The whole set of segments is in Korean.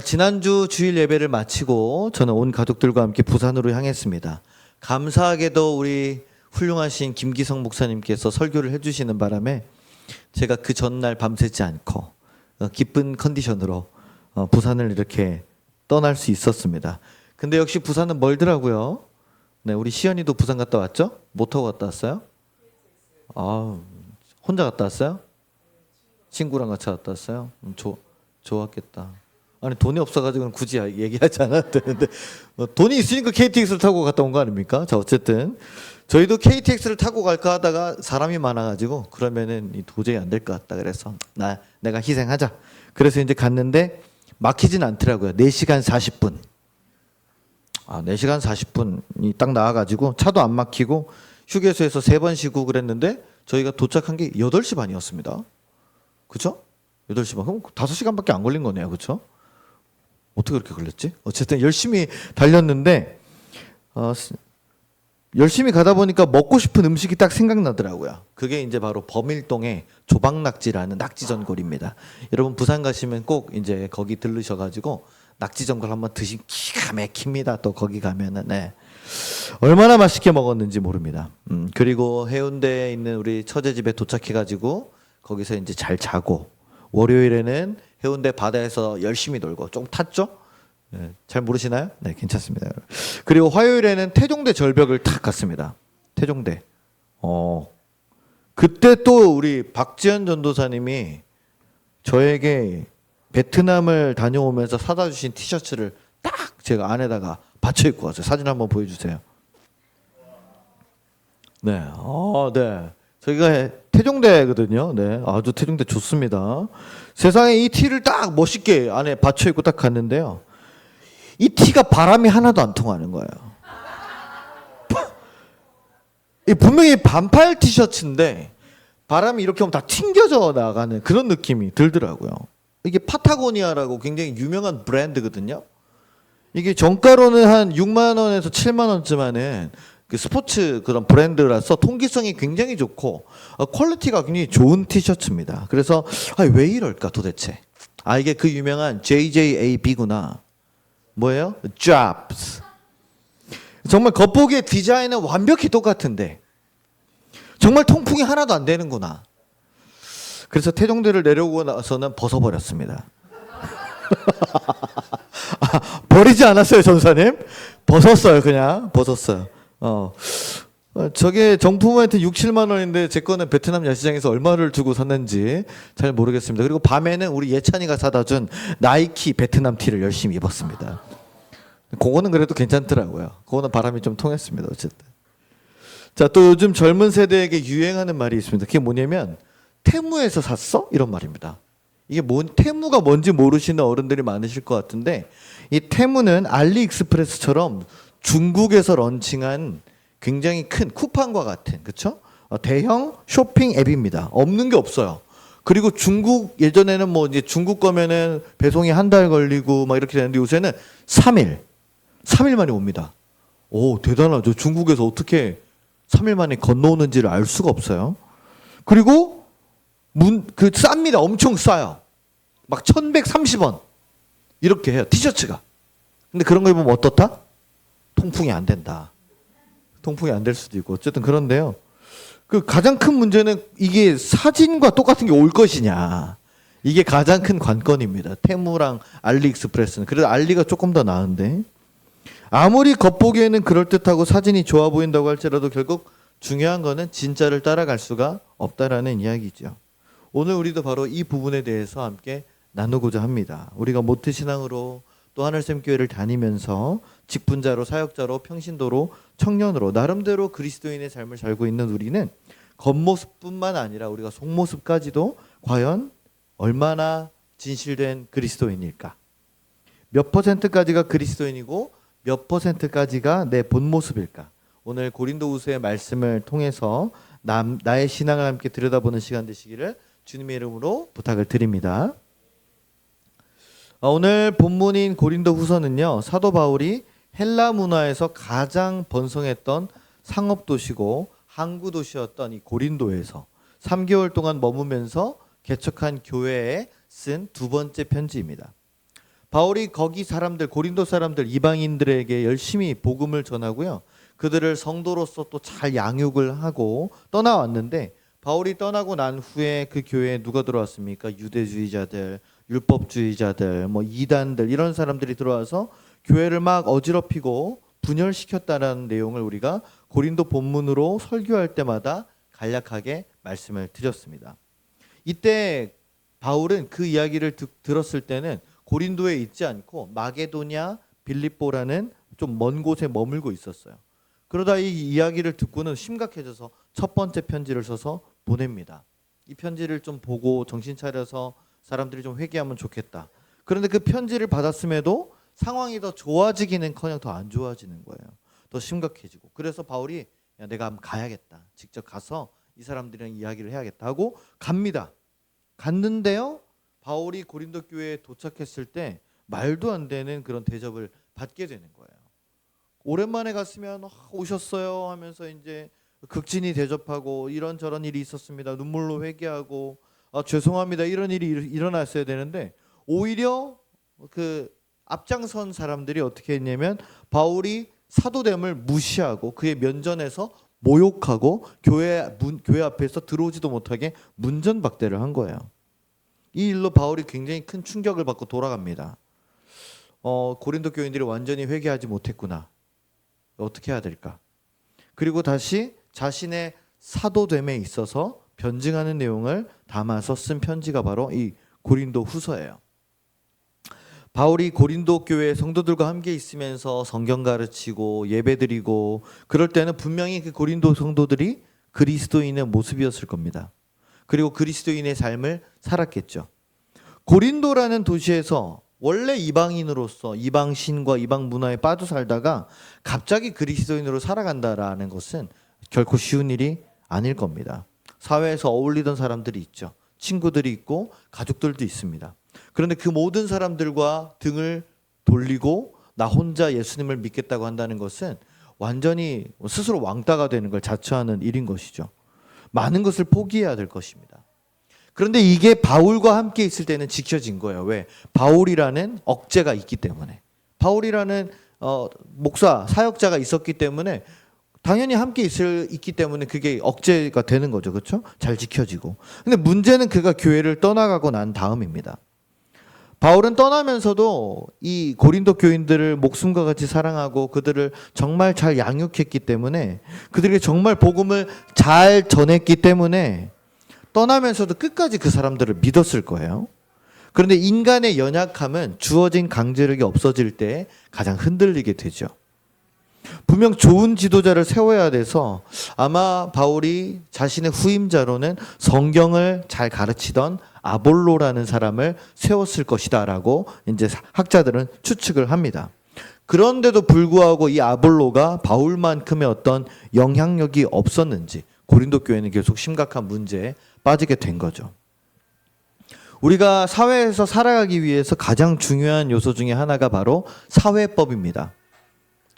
지난주 주일 예배를 마치고 저는 온 가족들과 함께 부산으로 향했습니다. 감사하게도 우리 훌륭하신 김기성 목사님께서 설교를 해주시는 바람에 제가 그 전날 밤새지 않고 기쁜 컨디션으로 부산을 이렇게 떠날 수 있었습니다. 근데 역시 부산은 멀더라고요. 네, 우리 시연이도 부산 갔다 왔죠? 뭐 타고 갔다 왔어요? 혼자 갔다 왔어요? 친구랑 같이 갔다 왔어요? 좋았겠다. 아니 돈이 없어가지고는 굳이 얘기하지 않아도 되는데 돈이 있으니까 KTX를 타고 갔다 온 거 아닙니까? 자, 어쨌든 저희도 KTX를 타고 갈까 하다가 사람이 많아가지고 그러면은 도저히 안 될 것 같다 그래서 내가 희생하자. 그래서 이제 갔는데 막히진 않더라고요. 4시간 40분. 4시간 40분이 딱 나와가지고 차도 안 막히고 휴게소에서 3번 쉬고 그랬는데 저희가 도착한 게 8시 반이었습니다. 그쵸? 8시 반. 그럼 5시간밖에 안 걸린 거네요. 그쵸? 어떻게 그렇게 걸렸지? 어쨌든 열심히 달렸는데 열심히 가다 보니까 먹고 싶은 음식이 딱 생각나더라고요. 그게 이제 바로 범일동의 조박낙지라는 낙지전골입니다. 여러분 부산 가시면 꼭 이제 거기 들르셔가지고 낙지전골 한번 드시면 기가 막힙니다. 또 거기 가면은 얼마나 맛있게 먹었는지 모릅니다. 그리고 해운대에 있는 우리 처제 집에 도착해가지고 거기서 이제 잘 자고 월요일에는 해운대 바다에서 열심히 놀고 좀 탔죠? 네, 잘 모르시나요? 네, 괜찮습니다. 그리고 화요일에는 태종대 절벽을 탁 갔습니다. 태종대. 그때 또 우리 박지현 전도사님이 저에게 베트남을 다녀오면서 사다 주신 티셔츠를 딱 제가 안에다가 받쳐 입고 왔어요. 사진 한번 보여주세요. 네, 네. 저희가 태종대거든요. 네, 아주 태종대 좋습니다. 세상에 이 티를 딱 멋있게 안에 받쳐 입고 딱 갔는데요. 이 티가 바람이 하나도 안 통하는 거예요. 분명히 반팔 티셔츠인데 바람이 이렇게 오면 다 튕겨져 나가는 그런 느낌이 들더라고요. 이게 파타고니아라고 굉장히 유명한 브랜드거든요. 이게 정가로는 한 6만 원에서 7만 원쯤 하는 그 스포츠 그런 브랜드라서 통기성이 굉장히 좋고 퀄리티가 굉장히 좋은 티셔츠입니다. 그래서 왜 이럴까 도대체? 이게 그 유명한 JJAB구나. 뭐예요? Jobs. 정말 겉보기에 디자인은 완벽히 똑같은데 정말 통풍이 하나도 안 되는구나. 그래서 태종대를 내려오고 나서는 벗어버렸습니다. 버리지 않았어요, 전사님. 벗었어요, 그냥 벗었어요. 저게 정품한테 6, 7만 원인데 제 거는 베트남 야시장에서 얼마를 주고 샀는지 잘 모르겠습니다. 그리고 밤에는 우리 예찬이가 사다 준 나이키 베트남 티를 열심히 입었습니다. 그거는 그래도 괜찮더라고요. 그거는 바람이 좀 통했습니다. 어쨌든. 자, 또 요즘 젊은 세대에게 유행하는 말이 있습니다. 그게 뭐냐면 테무에서 샀어? 이런 말입니다. 이게 테무가 뭔지 모르시는 어른들이 많으실 것 같은데 이 테무는 알리익스프레스처럼 중국에서 런칭한 굉장히 큰 쿠팡과 같은 그렇죠? 대형 쇼핑 앱입니다. 없는 게 없어요. 그리고 중국 예전에는 뭐 이제 중국 거면은 배송이 한 달 걸리고 막 이렇게 되는데 요새는 3일 만에 옵니다. 오, 대단하죠. 중국에서 어떻게 3일 만에 건너오는지를 알 수가 없어요. 그리고 쌉니다. 엄청 싸요. 막 1,130원 이렇게 해요. 티셔츠가. 근데 그런 거 입으면 어떻다? 통풍이 안 된다. 통풍이 안 될 수도 있고 어쨌든 그런데요. 그 가장 큰 문제는 이게 사진과 똑같은 게 올 것이냐. 이게 가장 큰 관건입니다. 테무랑 알리익스프레스는. 그래도 알리가 조금 더 나은데 아무리 겉보기에는 그럴듯하고 사진이 좋아 보인다고 할지라도 결국 중요한 거는 진짜를 따라갈 수가 없다라는 이야기죠. 오늘 우리도 바로 이 부분에 대해서 함께 나누고자 합니다. 우리가 모태신앙으로 또 하늘샘교회를 다니면서 직분자로 사역자로 평신도로 청년으로 나름대로 그리스도인의 삶을 살고 있는 우리는 겉모습뿐만 아니라 우리가 속모습까지도 과연 얼마나 진실된 그리스도인일까? 몇 퍼센트까지가 그리스도인이고 몇 퍼센트까지가 내 본 모습일까? 오늘 고린도후서의 말씀을 통해서 나의 신앙을 함께 들여다보는 시간 되시기를 주님의 이름으로 부탁을 드립니다. 오늘 본문인 고린도후서는요, 사도 바울이 헬라 문화에서 가장 번성했던 상업도시고 항구도시였던 이 고린도에서 3개월 동안 머무면서 개척한 교회에 쓴 두 번째 편지입니다. 바울이 거기 사람들, 고린도 사람들, 이방인들에게 열심히 복음을 전하고요. 그들을 성도로서 또 잘 양육을 하고 떠나왔는데, 바울이 떠나고 난 후에 그 교회에 누가 들어왔습니까? 유대주의자들, 율법주의자들, 뭐 이단들, 이런 사람들이 들어와서 교회를 막 어지럽히고 분열시켰다는 내용을 우리가 고린도 본문으로 설교할 때마다 간략하게 말씀을 드렸습니다. 이때 바울은 그 이야기를 들었을 때는 고린도에 있지 않고 마게도냐 빌립보라는 좀 먼 곳에 머물고 있었어요. 그러다 이 이야기를 듣고는 심각해져서 첫 번째 편지를 써서 보냅니다. 이 편지를 좀 보고 정신 차려서 사람들이 좀 회개하면 좋겠다. 그런데 그 편지를 받았음에도 상황이 더 좋아지기는커녕 더 안 좋아지는 거예요. 더 심각해지고. 그래서 바울이 야, 내가 한번 가야겠다. 직접 가서 이 사람들이랑 이야기를 해야겠다 하고 갑니다. 갔는데요. 바울이 고린도 교회에 도착했을 때 말도 안 되는 그런 대접을 받게 되는 거예요. 오랜만에 갔으면 오셨어요 하면서 이제 극진히 대접하고 이런저런 일이 있었습니다. 눈물로 회개하고 죄송합니다. 이런 일이 일어났어야 되는데 오히려 그 앞장선 사람들이 어떻게 했냐면 바울이 사도됨을 무시하고 그의 면전에서 모욕하고 교회 앞에서 들어오지도 못하게 문전박대를 한 거예요. 이 일로 바울이 굉장히 큰 충격을 받고 돌아갑니다. 고린도 교인들이 완전히 회개하지 못했구나. 어떻게 해야 될까? 그리고 다시 자신의 사도됨에 있어서 변증하는 내용을 담아서 쓴 편지가 바로 이 고린도 후서예요. 바울이 고린도 교회 성도들과 함께 있으면서 성경 가르치고 예배드리고 그럴 때는 분명히 그 고린도 성도들이 그리스도인의 모습이었을 겁니다. 그리고 그리스도인의 삶을 살았겠죠. 고린도라는 도시에서 원래 이방인으로서 이방 신과 이방 문화에 빠져 살다가 갑자기 그리스도인으로 살아간다라는 것은 결코 쉬운 일이 아닐 겁니다. 사회에서 어울리던 사람들이 있죠. 친구들이 있고 가족들도 있습니다. 그런데 그 모든 사람들과 등을 돌리고 나 혼자 예수님을 믿겠다고 한다는 것은 완전히 스스로 왕따가 되는 걸 자처하는 일인 것이죠. 많은 것을 포기해야 될 것입니다. 그런데 이게 바울과 함께 있을 때는 지켜진 거예요. 왜? 바울이라는 억제가 있기 때문에. 바울이라는 목사, 사역자가 있었기 때문에 당연히 함께 있기 때문에 그게 억제가 되는 거죠. 그렇죠? 잘 지켜지고. 근데 문제는 그가 교회를 떠나가고 난 다음입니다. 바울은 떠나면서도 이 고린도 교인들을 목숨과 같이 사랑하고 그들을 정말 잘 양육했기 때문에 그들에게 정말 복음을 잘 전했기 때문에 떠나면서도 끝까지 그 사람들을 믿었을 거예요. 그런데 인간의 연약함은 주어진 강제력이 없어질 때 가장 흔들리게 되죠. 분명 좋은 지도자를 세워야 돼서 아마 바울이 자신의 후임자로는 성경을 잘 가르치던 아볼로라는 사람을 세웠을 것이다라고 이제 학자들은 추측을 합니다. 그런데도 불구하고 이 아볼로가 바울만큼의 어떤 영향력이 없었는지 고린도 교회는 계속 심각한 문제에 빠지게 된 거죠. 우리가 사회에서 살아가기 위해서 가장 중요한 요소 중에 하나가 바로 사회법입니다.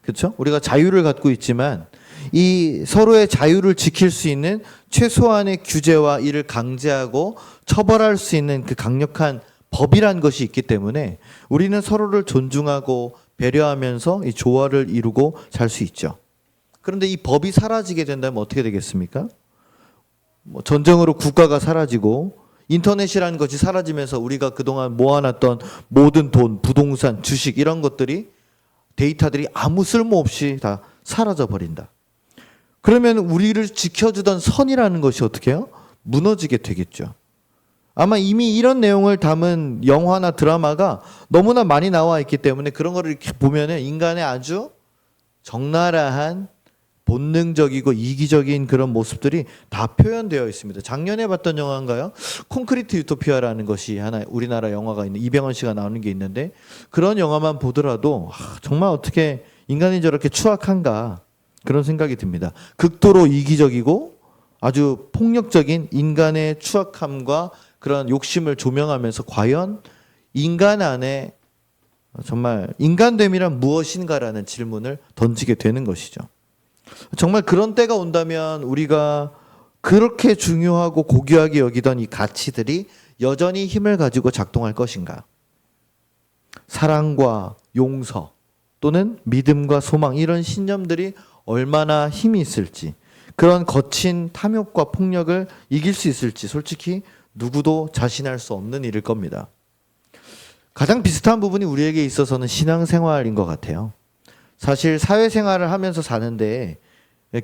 그렇죠? 우리가 자유를 갖고 있지만 이 서로의 자유를 지킬 수 있는 최소한의 규제와 이를 강제하고 처벌할 수 있는 그 강력한 법이란 것이 있기 때문에 우리는 서로를 존중하고 배려하면서 이 조화를 이루고 살 수 있죠. 그런데 이 법이 사라지게 된다면 어떻게 되겠습니까? 전쟁으로 국가가 사라지고 인터넷이라는 것이 사라지면서 우리가 그동안 모아놨던 모든 돈, 부동산, 주식 이런 것들이 데이터들이 아무 쓸모없이 다 사라져 버린다. 그러면 우리를 지켜주던 선이라는 것이 어떻게 해요? 무너지게 되겠죠. 아마 이미 이런 내용을 담은 영화나 드라마가 너무나 많이 나와 있기 때문에 그런 거를 이렇게 보면은 인간의 아주 적나라한 본능적이고 이기적인 그런 모습들이 다 표현되어 있습니다. 작년에 봤던 영화인가요? 콘크리트 유토피아라는 것이 하나 우리나라 영화가 있는 이병헌 씨가 나오는 게 있는데 그런 영화만 보더라도 정말 어떻게 인간이 저렇게 추악한가 그런 생각이 듭니다. 극도로 이기적이고 아주 폭력적인 인간의 추악함과 그런 욕심을 조명하면서 과연 인간 안에 정말 인간됨이란 무엇인가라는 질문을 던지게 되는 것이죠. 정말 그런 때가 온다면 우리가 그렇게 중요하고 고귀하게 여기던 이 가치들이 여전히 힘을 가지고 작동할 것인가? 사랑과 용서 또는 믿음과 소망 이런 신념들이 얼마나 힘이 있을지 그런 거친 탐욕과 폭력을 이길 수 있을지 솔직히 누구도 자신할 수 없는 일일 겁니다. 가장 비슷한 부분이 우리에게 있어서는 신앙생활인 것 같아요. 사실 사회생활을 하면서 사는데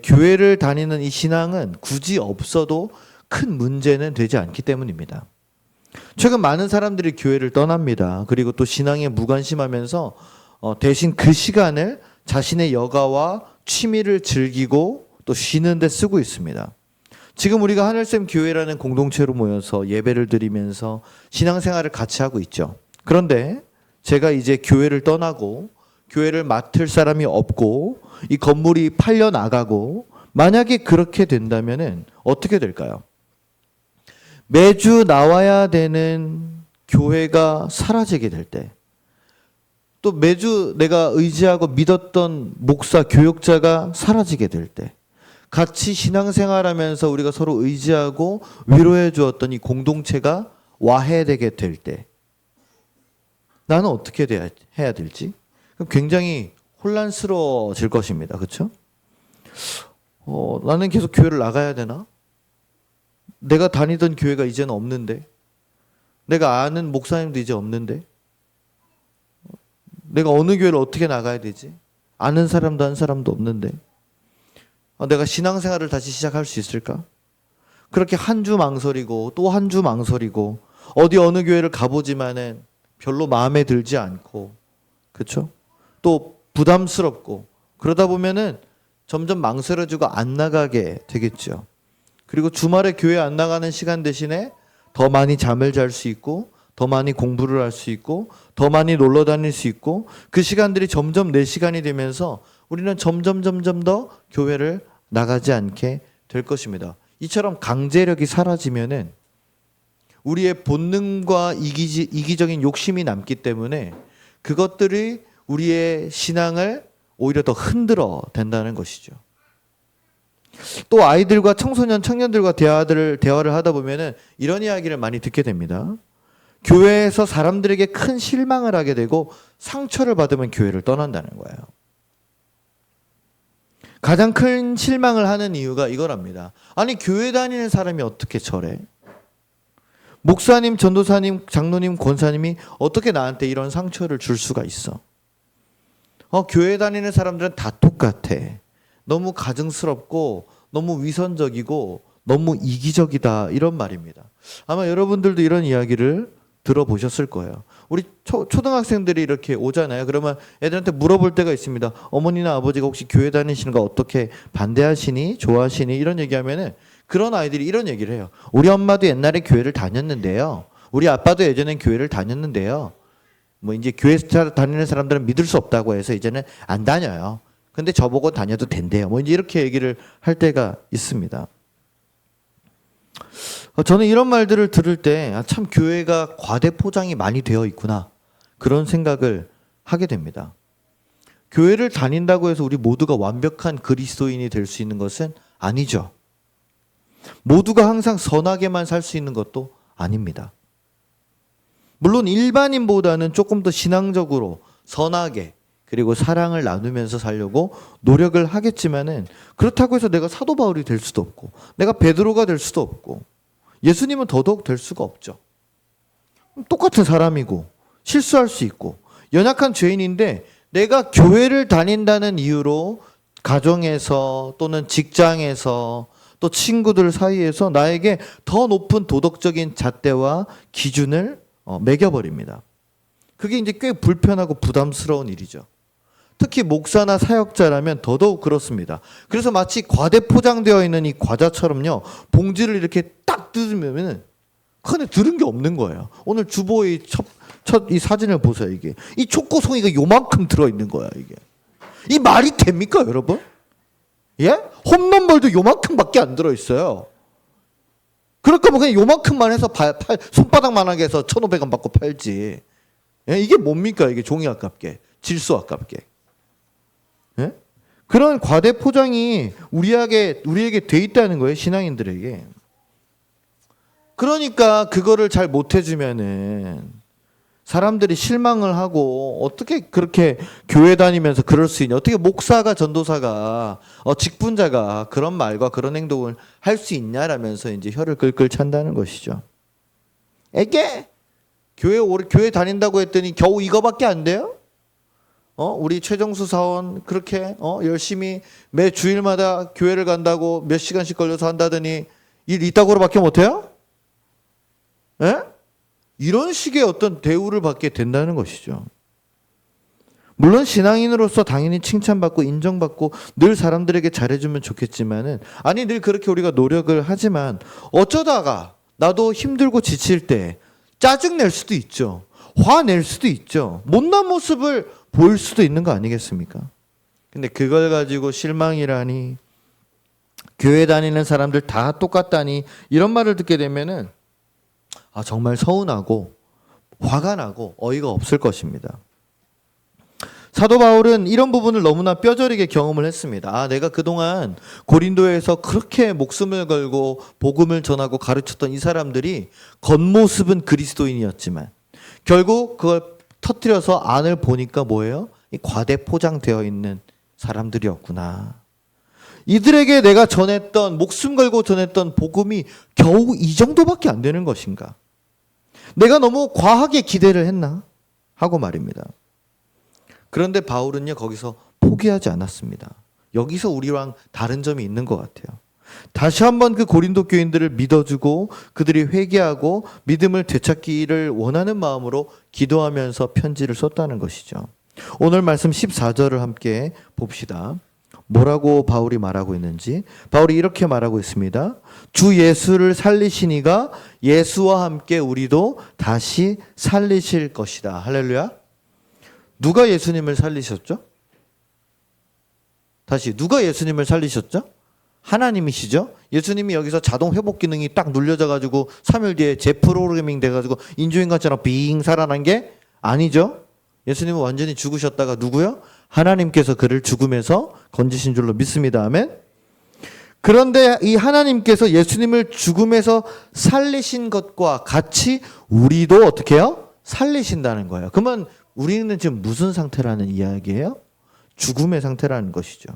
교회를 다니는 이 신앙은 굳이 없어도 큰 문제는 되지 않기 때문입니다. 최근 많은 사람들이 교회를 떠납니다. 그리고 또 신앙에 무관심하면서 대신 그 시간을 자신의 여가와 취미를 즐기고 또 쉬는 데 쓰고 있습니다. 지금 우리가 하늘샘 교회라는 공동체로 모여서 예배를 드리면서 신앙생활을 같이 하고 있죠. 그런데 제가 이제 교회를 떠나고 교회를 맡을 사람이 없고 이 건물이 팔려 나가고 만약에 그렇게 된다면은 어떻게 될까요? 매주 나와야 되는 교회가 사라지게 될 때, 또 매주 내가 의지하고 믿었던 목사, 교육자가 사라지게 될 때, 같이 신앙생활하면서 우리가 서로 의지하고 위로해 주었던 이 공동체가 와해되게 될 때, 나는 어떻게 해야 될지 굉장히 혼란스러워질 것입니다. 그렇죠? 나는 계속 교회를 나가야 되나? 내가 다니던 교회가 이제는 없는데, 내가 아는 목사님도 이제 없는데, 내가 어느 교회를 어떻게 나가야 되지? 아는 사람도 한 사람도 없는데, 내가 신앙생활을 다시 시작할 수 있을까? 그렇게 한 주 망설이고 또 한 주 망설이고 어디 어느 교회를 가보지만은 별로 마음에 들지 않고, 그렇죠? 또 부담스럽고 그러다 보면은 점점 망설여지고 안 나가게 되겠죠. 그리고 주말에 교회 안 나가는 시간 대신에 더 많이 잠을 잘 수 있고 더 많이 공부를 할 수 있고 더 많이 놀러 다닐 수 있고 그 시간들이 점점 내 시간이 되면서 우리는 점점 더 교회를 나가지 않게 될 것입니다. 이처럼 강제력이 사라지면은 우리의 본능과 이기적인 욕심이 남기 때문에 그것들이 우리의 신앙을 오히려 더 흔들어 된다는 것이죠. 또 아이들과 청소년, 청년들과 대화를 하다 보면은 이런 이야기를 많이 듣게 됩니다. 교회에서 사람들에게 큰 실망을 하게 되고 상처를 받으면 교회를 떠난다는 거예요. 가장 큰 실망을 하는 이유가 이거랍니다. 아니, 교회 다니는 사람이 어떻게 저래? 목사님, 전도사님, 장로님, 권사님이 어떻게 나한테 이런 상처를 줄 수가 있어? 교회 다니는 사람들은 다 똑같아. 너무 가증스럽고 너무 위선적이고 너무 이기적이다, 이런 말입니다. 아마 여러분들도 이런 이야기를 들어보셨을 거예요. 우리 초등학생들이 이렇게 오잖아요. 그러면 애들한테 물어볼 때가 있습니다. 어머니나 아버지가 혹시 교회 다니시는 거 어떻게 반대하시니? 좋아하시니? 이런 얘기하면은 그런 아이들이 이런 얘기를 해요. 우리 엄마도 옛날에 교회를 다녔는데요. 우리 아빠도 예전엔 교회를 다녔는데요. 뭐 이제 교회 다니는 사람들은 믿을 수 없다고 해서 이제는 안 다녀요. 근데 저보고 다녀도 된대요. 뭐 이제 이렇게 얘기를 할 때가 있습니다. 저는 이런 말들을 들을 때 참 교회가 과대 포장이 많이 되어 있구나, 그런 생각을 하게 됩니다. 교회를 다닌다고 해서 우리 모두가 완벽한 그리스도인이 될 수 있는 것은 아니죠. 모두가 항상 선하게만 살 수 있는 것도 아닙니다. 물론 일반인보다는 조금 더 신앙적으로 선하게 그리고 사랑을 나누면서 살려고 노력을 하겠지만은 그렇다고 해서 내가 사도 바울이 될 수도 없고 내가 베드로가 될 수도 없고 예수님은 더더욱 될 수가 없죠. 똑같은 사람이고 실수할 수 있고 연약한 죄인인데 내가 교회를 다닌다는 이유로 가정에서 또는 직장에서 또 친구들 사이에서 나에게 더 높은 도덕적인 잣대와 기준을 매겨버립니다. 그게 이제 꽤 불편하고 부담스러운 일이죠. 특히 목사나 사역자라면 더더욱 그렇습니다. 그래서 마치 과대 포장되어 있는 이 과자처럼요, 봉지를 이렇게 딱 뜯으면은 그 안에 들은 게 없는 거예요. 오늘 주보의 첫 이 사진을 보세요. 이게 이 초코송이가 요만큼 들어 있는 거야. 이게 이 말이 됩니까, 여러분? 예? 홈런볼도 요만큼밖에 안 들어 있어요. 그럴 거면 그냥 요만큼만 해서 손바닥만하게 해서 1,500원 받고 팔지. 예? 이게 뭡니까? 이게 종이 아깝게, 질소 아깝게. 예? 그런 과대 포장이 우리에게 돼 있다는 거예요, 신앙인들에게. 그러니까 그거를 잘 못 해주면은 사람들이 실망을 하고 어떻게 그렇게 교회 다니면서 그럴 수 있냐? 어떻게 목사가 전도사가 직분자가 그런 말과 그런 행동을 할 수 있냐라면서 이제 혀를 끌끌 찬다는 것이죠. 에게 교회 다닌다고 했더니 겨우 이거밖에 안 돼요? 우리 최정수 사원 그렇게 열심히 매 주일마다 교회를 간다고 몇 시간씩 걸려서 한다더니 일 이따구로밖에 못해요? 예? 이런 식의 어떤 대우를 받게 된다는 것이죠. 물론 신앙인으로서 당연히 칭찬받고 인정받고 늘 사람들에게 잘해주면 좋겠지만은 아니 늘 그렇게 우리가 노력을 하지만 어쩌다가 나도 힘들고 지칠 때 짜증낼 수도 있죠. 화낼 수도 있죠. 못난 모습을 보일 수도 있는 거 아니겠습니까? 근데 그걸 가지고 실망이라니 교회 다니는 사람들 다 똑같다니 이런 말을 듣게 되면은 정말 서운하고 화가 나고 어이가 없을 것입니다. 사도 바울은 이런 부분을 너무나 뼈저리게 경험을 했습니다. 내가 그동안 고린도에서 그렇게 목숨을 걸고 복음을 전하고 가르쳤던 이 사람들이 겉모습은 그리스도인이었지만 결국 그걸 터뜨려서 안을 보니까 뭐예요? 이 과대 포장되어 있는 사람들이었구나. 이들에게 내가 전했던 목숨 걸고 전했던 복음이 겨우 이 정도밖에 안 되는 것인가? 내가 너무 과하게 기대를 했나? 하고 말입니다. 그런데 바울은요 거기서 포기하지 않았습니다. 여기서 우리랑 다른 점이 있는 것 같아요. 다시 한번 그 고린도 교인들을 믿어주고 그들이 회개하고 믿음을 되찾기를 원하는 마음으로 기도하면서 편지를 썼다는 것이죠. 오늘 말씀 14절을 함께 봅시다. 뭐라고 바울이 말하고 있는지. 바울이 이렇게 말하고 있습니다. 주 예수를 살리시니가 예수와 함께 우리도 다시 살리실 것이다. 할렐루야. 누가 예수님을 살리셨죠? 다시 누가 예수님을 살리셨죠? 하나님이시죠. 예수님이 여기서 자동 회복 기능이 딱 눌려져 가지고 3일 뒤에 재프로그래밍 돼 가지고 인조인간처럼 빙 살아난 게 아니죠. 예수님은 완전히 죽으셨다가 누구요? 하나님께서 그를 죽음에서 건지신 줄로 믿습니다. 아멘. 그런데 이 하나님께서 예수님을 죽음에서 살리신 것과 같이 우리도 어떻게 해요? 살리신다는 거예요. 그러면 우리는 지금 무슨 상태라는 이야기예요? 죽음의 상태라는 것이죠.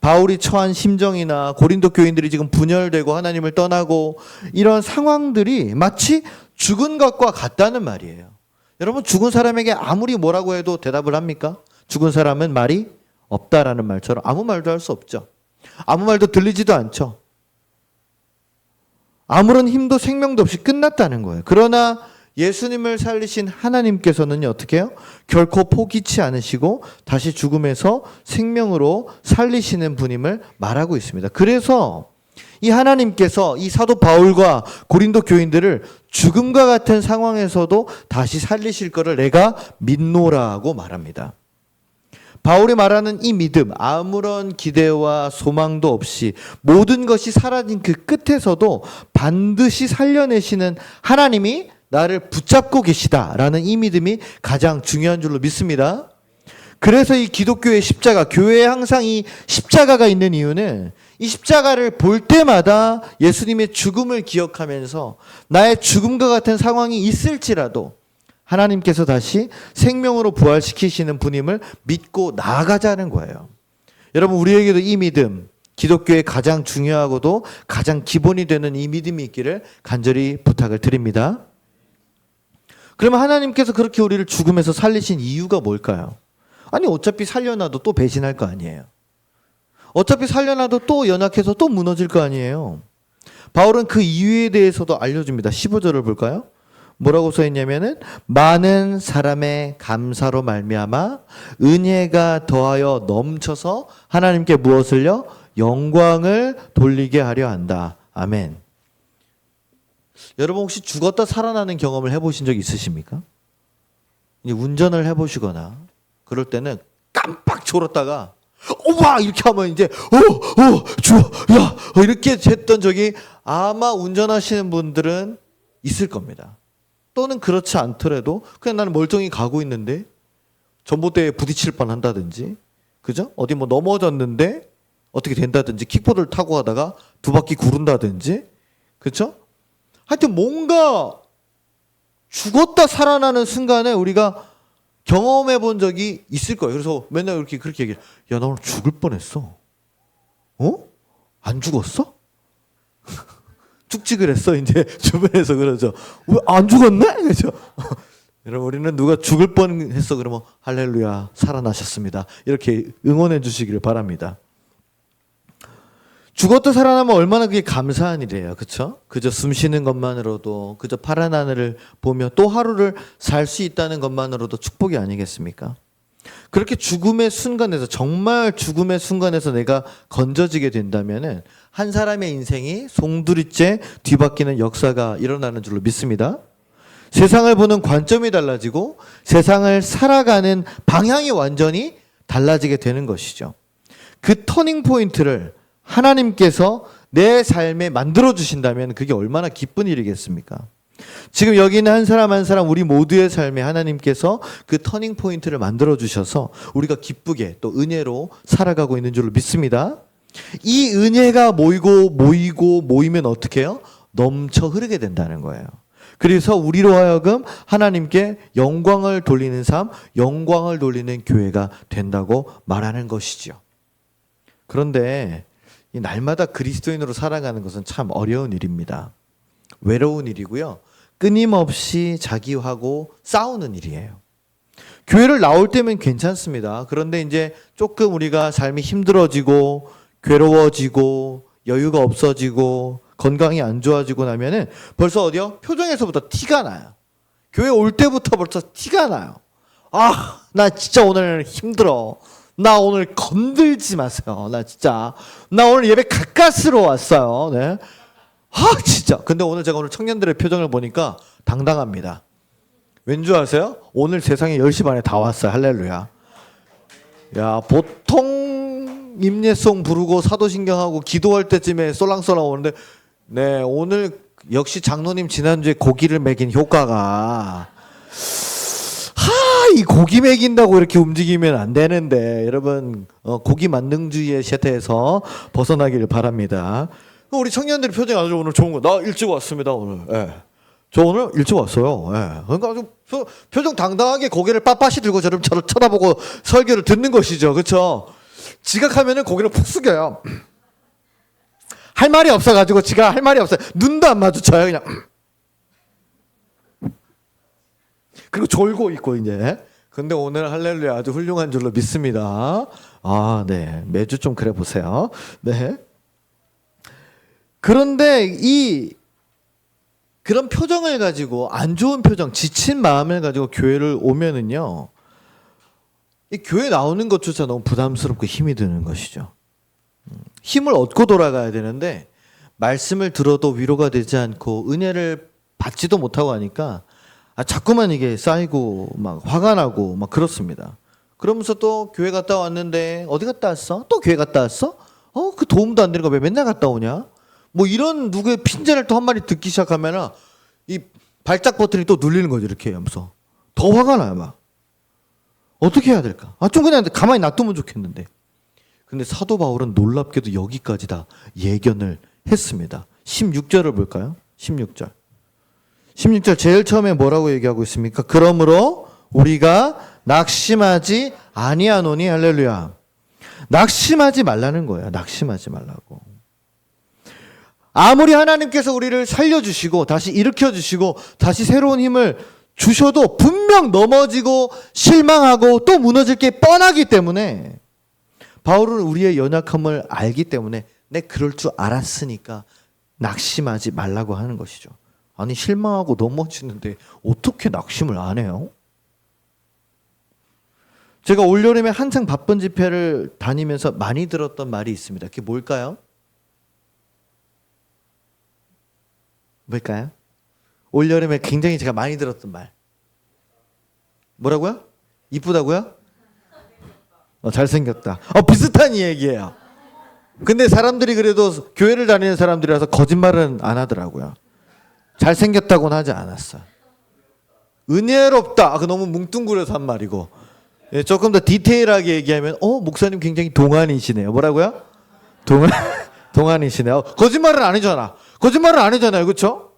바울이 처한 심정이나 고린도 교인들이 지금 분열되고 하나님을 떠나고 이런 상황들이 마치 죽은 것과 같다는 말이에요. 여러분 죽은 사람에게 아무리 뭐라고 해도 대답을 합니까? 죽은 사람은 말이 없다라는 말처럼 아무 말도 할 수 없죠. 아무 말도 들리지도 않죠. 아무런 힘도 생명도 없이 끝났다는 거예요. 그러나 예수님을 살리신 하나님께서는요 어떻게 해요? 결코 포기치 않으시고 다시 죽음에서 생명으로 살리시는 분임을 말하고 있습니다. 그래서 이 하나님께서 이 사도 바울과 고린도 교인들을 죽음과 같은 상황에서도 다시 살리실 것을 내가 믿노라고 말합니다. 바울이 말하는 이 믿음, 아무런 기대와 소망도 없이 모든 것이 사라진 그 끝에서도 반드시 살려내시는 하나님이 나를 붙잡고 계시다라는 이 믿음이 가장 중요한 줄로 믿습니다. 그래서 이 기독교의 십자가, 교회에 항상 이 십자가가 있는 이유는 이 십자가를 볼 때마다 예수님의 죽음을 기억하면서 나의 죽음과 같은 상황이 있을지라도 하나님께서 다시 생명으로 부활시키시는 분임을 믿고 나아가자는 거예요. 여러분 우리에게도 이 믿음, 기독교의 가장 중요하고도 가장 기본이 되는 이 믿음이 있기를 간절히 부탁을 드립니다. 그러면 하나님께서 그렇게 우리를 죽음에서 살리신 이유가 뭘까요? 아니 어차피 살려놔도 또 배신할 거 아니에요. 어차피 살려놔도 또 연약해서 또 무너질 거 아니에요. 바울은 그 이유에 대해서도 알려줍니다. 15절을 볼까요? 뭐라고 써있냐면은 많은 사람의 감사로 말미암아 은혜가 더하여 넘쳐서 하나님께 무엇을요? 영광을 돌리게 하려 한다. 아멘. 여러분 혹시 죽었다 살아나는 경험을 해보신 적 있으십니까? 운전을 해보시거나 그럴 때는 깜빡 졸았다가 와 이렇게 하면 이제 주워 야 이렇게 했던 적이 아마 운전하시는 분들은 있을 겁니다. 또는 그렇지 않더라도 그냥 나는 멀쩡히 가고 있는데 전봇대에 부딪힐 뻔한다든지 그죠? 어디 뭐 넘어졌는데 어떻게 된다든지 킥보드를 타고 가다가 두 바퀴 구른다든지 그렇죠? 하여튼 뭔가 죽었다 살아나는 순간에 우리가 경험해 본 적이 있을 거예요. 그래서 맨날 그렇게 얘기해. 야, 나 오늘 죽을 뻔했어. 안 죽었어? 죽지 그랬어. 이제 주변에서 그러죠. 왜 안 죽었네? 그렇죠. 여러분, 우리는 누가 죽을 뻔했어 그러면 할렐루야 살아나셨습니다. 이렇게 응원해 주시기를 바랍니다. 죽었다 살아나면 얼마나 그게 감사한 일이에요. 그렇죠? 그저 숨 쉬는 것만으로도, 그저 파란 하늘을 보며 또 하루를 살 수 있다는 것만으로도 축복이 아니겠습니까? 그렇게 죽음의 순간에서, 정말 죽음의 순간에서 내가 건져지게 된다면은 한 사람의 인생이 송두리째 뒤바뀌는 역사가 일어나는 줄로 믿습니다. 세상을 보는 관점이 달라지고 세상을 살아가는 방향이 완전히 달라지게 되는 것이죠. 그 터닝 포인트를 하나님께서 내 삶에 만들어 주신다면 그게 얼마나 기쁜 일이겠습니까? 지금 여기 있는 한 사람 한 사람 우리 모두의 삶에 하나님께서 그 터닝 포인트를 만들어 주셔서 우리가 기쁘게 또 은혜로 살아가고 있는 줄로 믿습니다. 이 은혜가 모이면 어떻게 해요? 넘쳐 흐르게 된다는 거예요. 그래서 우리로 하여금 하나님께 영광을 돌리는 삶, 영광을 돌리는 교회가 된다고 말하는 것이죠. 그런데 이 날마다 그리스도인으로 살아가는 것은 참 어려운 일입니다. 외로운 일이고요. 끊임없이 자기하고 싸우는 일이에요. 교회를 나올 때면 괜찮습니다. 그런데 이제 조금 우리가 삶이 힘들어지고 괴로워지고 여유가 없어지고 건강이 안 좋아지고 나면은 벌써 어디요? 표정에서부터 티가 나요. 교회 올 때부터 벌써 티가 나요. 아, 나 진짜 오늘 힘들어. 나 오늘 건들지 마세요. 나 오늘 예배 가까스로 왔어요. 네. 아, 진짜. 근데 제가 오늘 청년들의 표정을 보니까 당당합니다. 왠지 아세요? 오늘 세상에 10시 반에 다 왔어요. 할렐루야. 야, 보통 임예송 부르고 사도신경하고 기도할 때쯤에 쏠랑쏠랑 오는데, 네, 오늘 역시 장로님 지난주에 고기를 먹인 효과가, 이 고기 먹인다고 이렇게 움직이면 안 되는데, 여러분, 고기 만능주의의 셔태에서 벗어나기를 바랍니다. 우리 청년들의 표정이 아주 오늘 좋은 거. 나 일찍 왔습니다, 오늘. 예. 저 오늘 일찍 왔어요. 예. 그러니까 아주 표정 당당하게 고개를 빳빳이 들고 저를 쳐다보고 설교를 듣는 것이죠. 그렇죠? 지각하면은 고개를 푹 숙여요. 할 말이 없어가지고 지가 할 말이 없어요. 눈도 안 마주쳐요, 그냥. 그리고 졸고 있고 이제. 근데 오늘 할렐루야 아주 훌륭한 줄로 믿습니다. 아, 네. 매주 좀 그래 보세요. 네. 그런데 그런 표정을 가지고, 안 좋은 표정, 지친 마음을 가지고 교회를 오면은요, 이 교회 나오는 것조차 너무 부담스럽고 힘이 드는 것이죠. 힘을 얻고 돌아가야 되는데 말씀을 들어도 위로가 되지 않고 은혜를 받지도 못하고 하니까 자꾸만 이게 쌓이고 막 화가 나고 막 그렇습니다. 그러면서 또 교회 갔다 왔는데 어디 갔다 왔어? 또 교회 갔다 왔어? 그 도움도 안 되는 거 왜 맨날 갔다 오냐? 뭐 이런 누구의 핀잔을 또 한 마디 듣기 시작하면은 이 발작 버튼이 또 눌리는 거죠. 이렇게 하면서 더 화가 나요. 막 어떻게 해야 될까? 좀 그냥 가만히 놔두면 좋겠는데. 근데 사도 바울은 놀랍게도 여기까지 다 예견을 했습니다. 16절을 볼까요? 16절 제일 처음에 뭐라고 얘기하고 있습니까? 그러므로 우리가 낙심하지 아니하노니. 할렐루야. 낙심하지 말라는 거예요. 낙심하지 말라고. 아무리 하나님께서 우리를 살려주시고 다시 일으켜주시고 다시 새로운 힘을 주셔도 분명 넘어지고 실망하고 또 무너질 게 뻔하기 때문에, 바울은 우리의 연약함을 알기 때문에 그럴 줄 알았으니까 낙심하지 말라고 하는 것이죠. 아니, 실망하고 넘어지는데 어떻게 낙심을 안 해요? 제가 올여름에 한창 바쁜 집회를 다니면서 많이 들었던 말이 있습니다. 그게 뭘까요? 뭘까요? 올여름에 굉장히 제가 많이 들었던 말. 뭐라고요? 이쁘다고요? 잘생겼다. 비슷한 얘기예요. 근데 사람들이 그래도 교회를 다니는 사람들이라서 거짓말은 안 하더라고요. 잘생겼다고는 하지 않았어. 은혜롭다. 그거 너무 뭉뚱그려서 한 말이고. 조금 더 디테일하게 얘기하면 목사님 굉장히 동안이시네요. 뭐라고요? 동안이시네요. 거짓말은 아니잖아요. 그렇죠?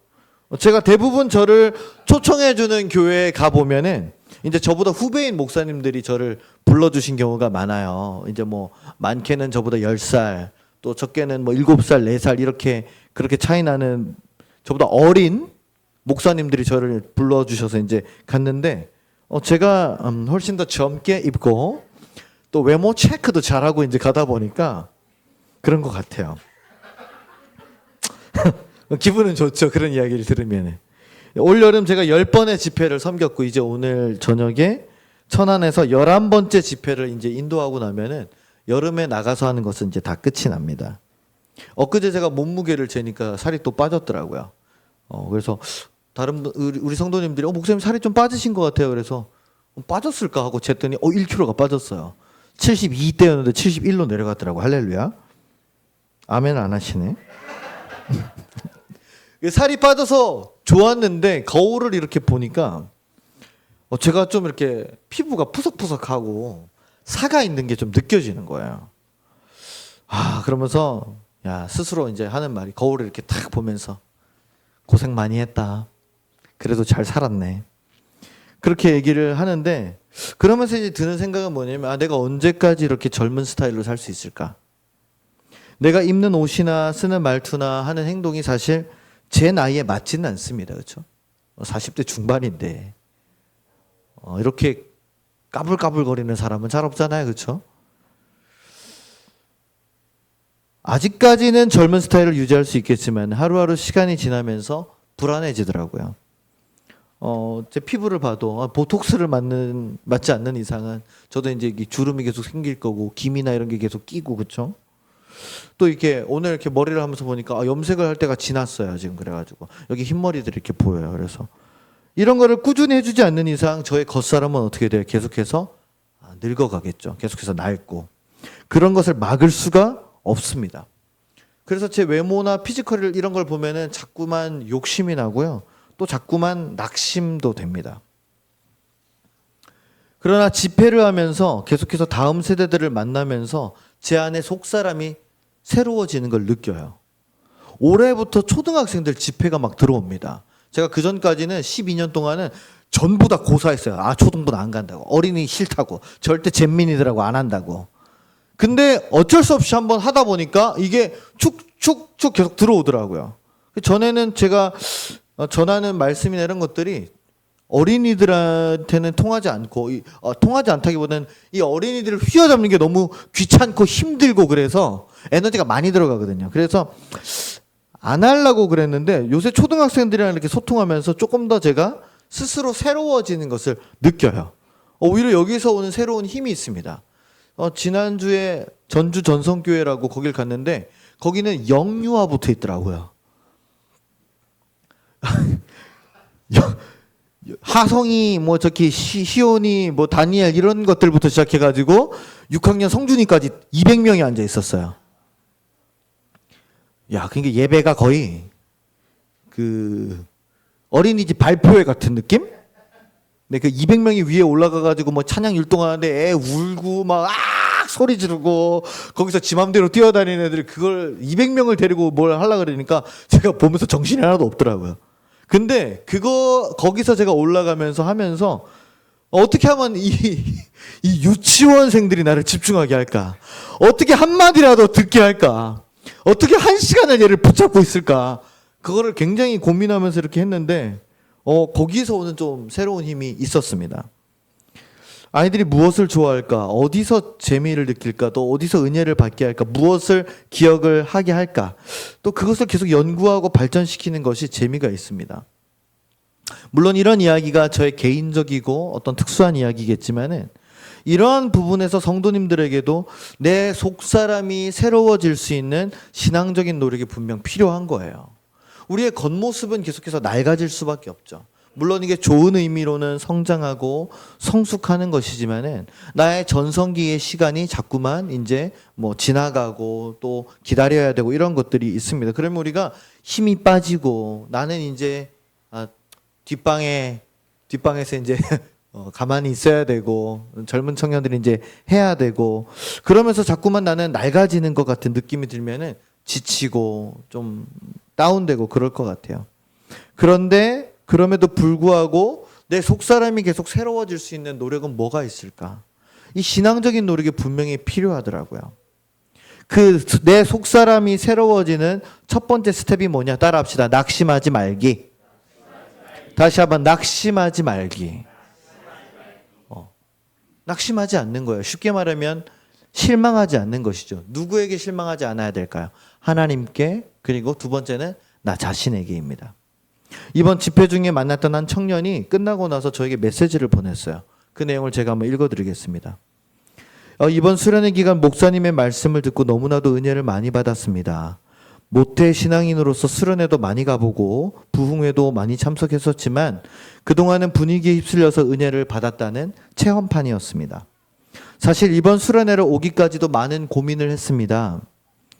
제가 대부분 저를 초청해주는 교회에 가보면은 이제 저보다 후배인 목사님들이 저를 불러주신 경우가 많아요. 이제 뭐 많게는 저보다 10살, 또 적게는 뭐 7살, 4살 이렇게 그렇게 차이 나는 저보다 어린 목사님들이 저를 불러주셔서 이제 갔는데 제가 훨씬 더 젊게 입고 또 외모 체크도 잘하고 이제 가다 보니까 그런 것 같아요. 기분은 좋죠. 그런 이야기를 들으면. 올여름 제가 10번의 집회를 섬겼고 이제 오늘 저녁에 천안에서 11번째 집회를 이제 인도하고 나면은 여름에 나가서 하는 것은 이제 다 끝이 납니다. 엊그제 제가 몸무게를 재니까 살이 또 빠졌더라고요. 그래서 다른 우리 성도님들이 목사님 살이 좀 빠지신 것 같아요. 그래서 빠졌을까 하고 쟀더니 1kg가 빠졌어요. 72대였는데 71로 내려갔더라고. 할렐루야. 아멘 안 하시네. 살이 빠져서 좋았는데 거울을 이렇게 보니까 제가 좀 이렇게 피부가 푸석푸석하고 사가 있는 게 좀 느껴지는 거예요. 그러면서 스스로 이제 하는 말이 거울을 이렇게 탁 보면서 고생 많이 했다. 그래도 잘 살았네. 그렇게 얘기를 하는데 그러면서 이제 드는 생각은 뭐냐면 내가 언제까지 이렇게 젊은 스타일로 살 수 있을까? 내가 입는 옷이나 쓰는 말투나 하는 행동이 사실 제 나이에 맞지는 않습니다. 그렇죠? 40대 중반인데 이렇게 까불까불거리는 사람은 잘 없잖아요. 그렇죠? 아직까지는 젊은 스타일을 유지할 수 있겠지만 하루하루 시간이 지나면서 불안해지더라고요. 제 피부를 봐도 보톡스를 맞지 않는 이상은 저도 이제 주름이 계속 생길 거고 기미나 이런 게 계속 끼고 그렇죠? 또 이렇게 오늘 이렇게 머리를 하면서 보니까 염색을 할 때가 지났어요. 지금 그래가지고 여기 흰머리들이 이렇게 보여요. 그래서 이런 거를 꾸준히 해주지 않는 이상 저의 겉사람은 어떻게 돼요? 계속해서 늙어가겠죠. 계속해서 낡고 그런 것을 막을 수가 없습니다. 그래서 제 외모나 피지컬 이런 걸 보면은 자꾸만 욕심이 나고요. 또 자꾸만 낙심도 됩니다. 그러나 집회를 하면서 계속해서 다음 세대들을 만나면서 제 안에 속사람이 새로워지는 걸 느껴요. 올해부터 초등학생들 집회가 막 들어옵니다. 제가 그 전까지는 12년 동안은 전부 다 고사했어요. 초등부는 안 간다고. 어린이 싫다고. 절대 잼민이들하고 안 한다고. 근데 어쩔 수 없이 한번 하다 보니까 이게 축축축 계속 들어오더라고요. 전에는 제가 전하는 말씀이나 이런 것들이 어린이들한테는 통하지 않고 통하지 않다기보다는 이 어린이들을 휘어잡는 게 너무 귀찮고 힘들고 그래서 에너지가 많이 들어가거든요. 그래서 안 하려고 그랬는데 요새 초등학생들이랑 이렇게 소통하면서 조금 더 제가 스스로 새로워지는 것을 느껴요. 오히려 여기서 오는 새로운 힘이 있습니다. 지난주에 전주 전성교회라고 거길 갔는데 거기는 영유아 붙어 있더라고요. 하성이 뭐 저기 시온이 뭐 다니엘 이런 것들부터 시작해가지고 6학년 성준이까지 200명이 앉아 있었어요. 그러니까 예배가 거의 그 어린이집 발표회 같은 느낌? 근데 그 200명이 위에 올라가가지고 뭐 찬양 율동하는데 애 울고 막 소리 지르고 거기서 지 맘대로 뛰어다니는 애들이 그걸 200명을 데리고 뭘 하려고 그러니까 제가 보면서 정신이 하나도 없더라고요. 근데 거기서 제가 올라가면서 하면서 어떻게 하면 이 유치원생들이 나를 집중하게 할까? 어떻게 한마디라도 듣게 할까? 어떻게 1시간을 얘를 붙잡고 있을까? 그거를 굉장히 고민하면서 이렇게 했는데 거기서 오는 좀 새로운 힘이 있었습니다. 아이들이 무엇을 좋아할까? 어디서 재미를 느낄까? 또 어디서 은혜를 받게 할까? 무엇을 기억을 하게 할까? 또 그것을 계속 연구하고 발전시키는 것이 재미가 있습니다. 물론 이런 이야기가 저의 개인적이고 어떤 특수한 이야기겠지만은 이러한 부분에서 성도님들에게도 내 속사람이 새로워질 수 있는 신앙적인 노력이 분명 필요한 거예요. 우리의 겉모습은 계속해서 낡아질 수밖에 없죠. 물론 이게 좋은 의미로는 성장하고 성숙하는 것이지만은 나의 전성기의 시간이 자꾸만 이제 뭐 지나가고 또 기다려야 되고 이런 것들이 있습니다. 그러면 우리가 힘이 빠지고 나는 이제 뒷방에서 이제 가만히 있어야 되고 젊은 청년들이 이제 해야 되고 그러면서 자꾸만 나는 낡아지는 것 같은 느낌이 들면은 지치고 좀 다운되고 그럴 것 같아요. 그런데 그럼에도 불구하고 내 속사람이 계속 새로워질 수 있는 노력은 뭐가 있을까? 이 신앙적인 노력이 분명히 필요하더라고요. 그 내 속사람이 새로워지는 첫 번째 스텝이 뭐냐? 따라합시다. 낙심하지 말기. 다시 한번 낙심하지 말기. 낙심하지 않는 거예요. 쉽게 말하면 실망하지 않는 것이죠. 누구에게 실망하지 않아야 될까요? 하나님께, 그리고 두 번째는 나 자신에게입니다. 이번 집회 중에 만났던 한 청년이 끝나고 나서 저에게 메시지를 보냈어요. 그 내용을 제가 한번 읽어드리겠습니다. 이번 수련회 기간 목사님의 말씀을 듣고 너무나도 은혜를 많이 받았습니다. 모태 신앙인으로서 수련회도 많이 가보고 부흥회도 많이 참석했었지만 그동안은 분위기에 휩쓸려서 은혜를 받았다는 체험판이었습니다. 사실 이번 수련회를 오기까지도 많은 고민을 했습니다.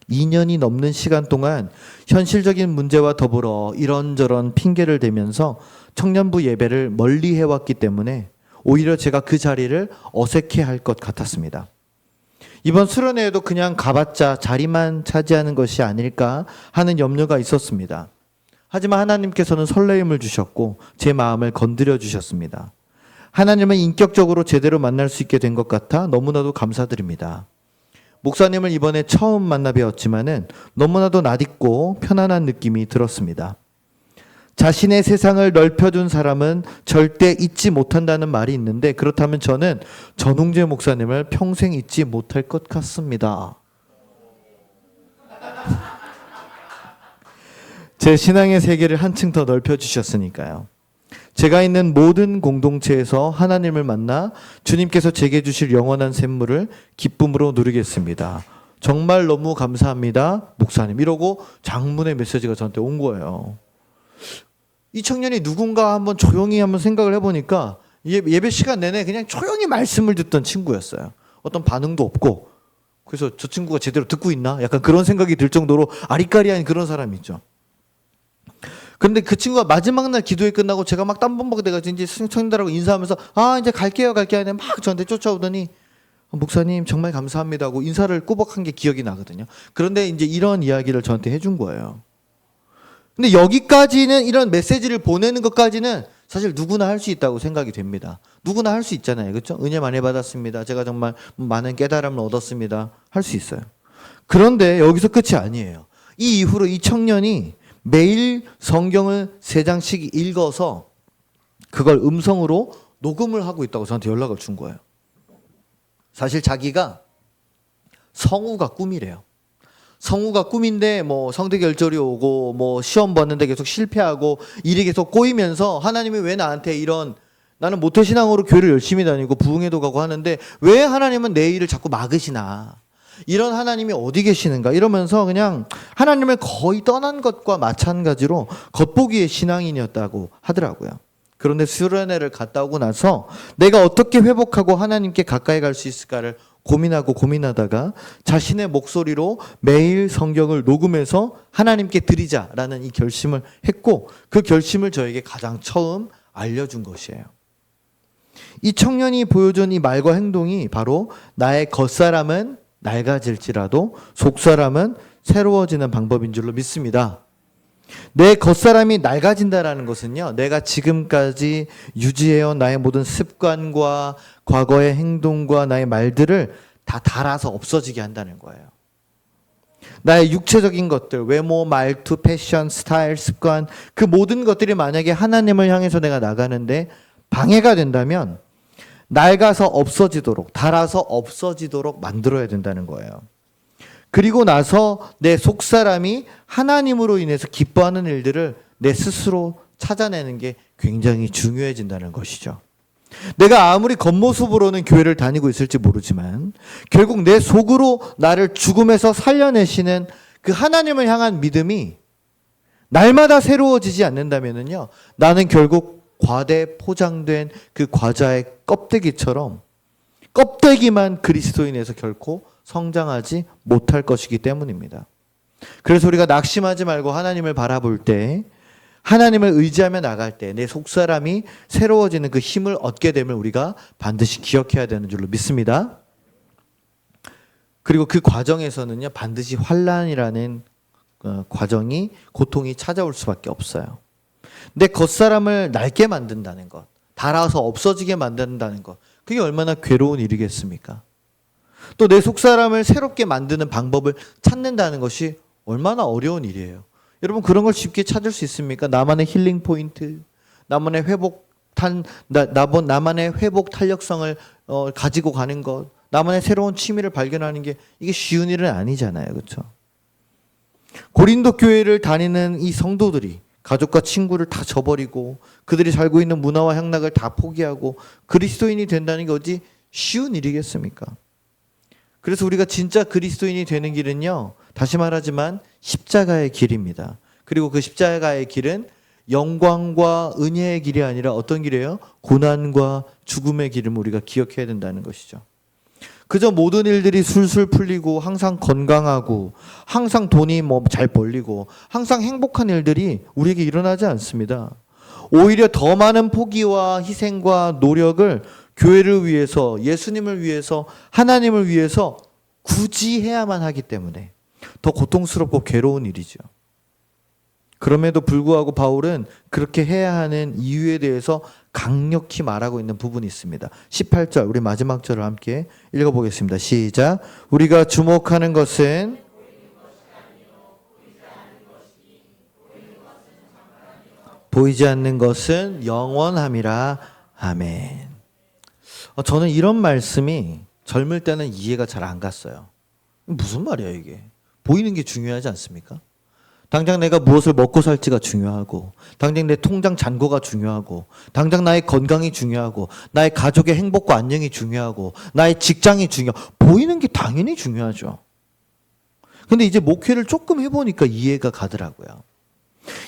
2년이 넘는 시간 동안 현실적인 문제와 더불어 이런저런 핑계를 대면서 청년부 예배를 멀리 해왔기 때문에 오히려 제가 그 자리를 어색해할 것 같았습니다. 이번 수련회에도 그냥 가봤자 자리만 차지하는 것이 아닐까 하는 염려가 있었습니다. 하지만 하나님께서는 설레임을 주셨고 제 마음을 건드려 주셨습니다. 하나님은 인격적으로 제대로 만날 수 있게 된 것 같아 너무나도 감사드립니다. 목사님을 이번에 처음 만나 뵈었지만은 너무나도 낯익고 편안한 느낌이 들었습니다. 자신의 세상을 넓혀준 사람은 절대 잊지 못한다는 말이 있는데 그렇다면 저는 전웅재 목사님을 평생 잊지 못할 것 같습니다. 제 신앙의 세계를 한층 더 넓혀주셨으니까요. 제가 있는 모든 공동체에서 하나님을 만나 주님께서 제게 주실 영원한 샘물을 기쁨으로 누리겠습니다. 정말 너무 감사합니다, 목사님. 이러고 장문의 메시지가 저한테 온 거예요. 이 청년이 누군가 한번 조용히 한번 생각을 해보니까 예배 시간 내내 그냥 조용히 말씀을 듣던 친구였어요. 어떤 반응도 없고. 그래서 저 친구가 제대로 듣고 있나? 약간 그런 생각이 들 정도로 아리까리한 그런 사람이 있죠. 근데 그 친구가 마지막 날 기도회 끝나고 제가 막 땀범벅 돼가지고 이제 청년들하고 인사하면서 이제 갈게요 하는데 막 저한테 쫓아오더니 목사님 정말 감사합니다 하고 인사를 꾸벅한 게 기억이 나거든요. 그런데 이제 이런 이야기를 저한테 해준 거예요. 근데 여기까지는 이런 메시지를 보내는 것까지는 사실 누구나 할 수 있다고 생각이 됩니다. 누구나 할 수 있잖아요. 그렇죠? 은혜 많이 받았습니다. 제가 정말 많은 깨달음을 얻었습니다. 할 수 있어요. 그런데 여기서 끝이 아니에요. 이 이후로 이 청년이 매일 성경을 3장씩 읽어서 그걸 음성으로 녹음을 하고 있다고 저한테 연락을 준 거예요. 사실 자기가 성우가 꿈이래요. 성우가 꿈인데 뭐 성대 결절이 오고 뭐 시험 봤는데 계속 실패하고 일이 계속 꼬이면서 하나님이 왜 나한테 이런, 나는 모태신앙으로 교회를 열심히 다니고 부흥회도 가고 하는데 왜 하나님은 내 일을 자꾸 막으시나, 이런 하나님이 어디 계시는가 이러면서 그냥 하나님을 거의 떠난 것과 마찬가지로 겉보기의 신앙인이었다고 하더라고요. 그런데 수련회를 갔다 오고 나서 내가 어떻게 회복하고 하나님께 가까이 갈 수 있을까를 고민하다가 자신의 목소리로 매일 성경을 녹음해서 하나님께 드리자라는 이 결심을 했고, 그 결심을 저에게 가장 처음 알려준 것이에요. 이 청년이 보여준 이 말과 행동이 바로 나의 겉사람은 낡아질지라도 속사람은 새로워지는 방법인 줄로 믿습니다. 내 겉사람이 낡아진다라는 것은요, 내가 지금까지 유지해온 나의 모든 습관과 과거의 행동과 나의 말들을 다 닳아서 없어지게 한다는 거예요. 나의 육체적인 것들, 외모, 말투, 패션, 스타일, 습관, 그 모든 것들이 만약에 하나님을 향해서 내가 나가는데 방해가 된다면 낡아서 없어지도록, 닳아서 없어지도록 만들어야 된다는 거예요. 그리고 나서 내 속사람이 하나님으로 인해서 기뻐하는 일들을 내 스스로 찾아내는 게 굉장히 중요해진다는 것이죠. 내가 아무리 겉모습으로는 교회를 다니고 있을지 모르지만 결국 내 속으로 나를 죽음에서 살려내시는 그 하나님을 향한 믿음이 날마다 새로워지지 않는다면요, 나는 결국 과대 포장된 그 과자의 껍데기처럼 껍데기만 그리스도인에서 결코 성장하지 못할 것이기 때문입니다. 그래서 우리가 낙심하지 말고 하나님을 바라볼 때, 하나님을 의지하며 나갈 때 내 속사람이 새로워지는 그 힘을 얻게 됨을 우리가 반드시 기억해야 되는 줄로 믿습니다. 그리고 그 과정에서는요, 반드시 환난이라는 과정이, 고통이 찾아올 수밖에 없어요. 내 겉사람을 낡게 만든다는 것, 닳아서 없어지게 만든다는 것, 그게 얼마나 괴로운 일이겠습니까? 또 내 속사람을 새롭게 만드는 방법을 찾는다는 것이 얼마나 어려운 일이에요. 여러분 그런 걸 쉽게 찾을 수 있습니까? 나만의 힐링 포인트, 나만의 나만의 회복 탄력성을 가지고 가는 것, 나만의 새로운 취미를 발견하는 게 이게 쉬운 일은 아니잖아요, 그렇죠? 고린도 교회를 다니는 이 성도들이 가족과 친구를 다 저버리고 그들이 살고 있는 문화와 향락을 다 포기하고 그리스도인이 된다는 게 어디 쉬운 일이겠습니까? 그래서 우리가 진짜 그리스도인이 되는 길은요, 다시 말하지만 십자가의 길입니다. 그리고 그 십자가의 길은 영광과 은혜의 길이 아니라 어떤 길이에요? 고난과 죽음의 길을 우리가 기억해야 된다는 것이죠. 그저 모든 일들이 술술 풀리고 항상 건강하고 항상 돈이 잘 벌리고 항상 행복한 일들이 우리에게 일어나지 않습니다. 오히려 더 많은 포기와 희생과 노력을 교회를 위해서, 예수님을 위해서, 하나님을 위해서 굳이 해야만 하기 때문에 더 고통스럽고 괴로운 일이죠. 그럼에도 불구하고 바울은 그렇게 해야 하는 이유에 대해서 강력히 말하고 있는 부분이 있습니다. 18절, 우리 마지막 절을 함께 읽어보겠습니다. 시작. 우리가 주목하는 것은 보이지 않는 것은 영원함이라. 아멘. 저는 이런 말씀이 젊을 때는 이해가 잘 안 갔어요. 무슨 말이야 이게? 보이는 게 중요하지 않습니까? 당장 내가 무엇을 먹고 살지가 중요하고, 당장 내 통장 잔고가 중요하고, 당장 나의 건강이 중요하고, 나의 가족의 행복과 안녕이 중요하고, 나의 직장이 중요하고, 보이는 게 당연히 중요하죠. 근데 이제 목회를 조금 해보니까 이해가 가더라고요.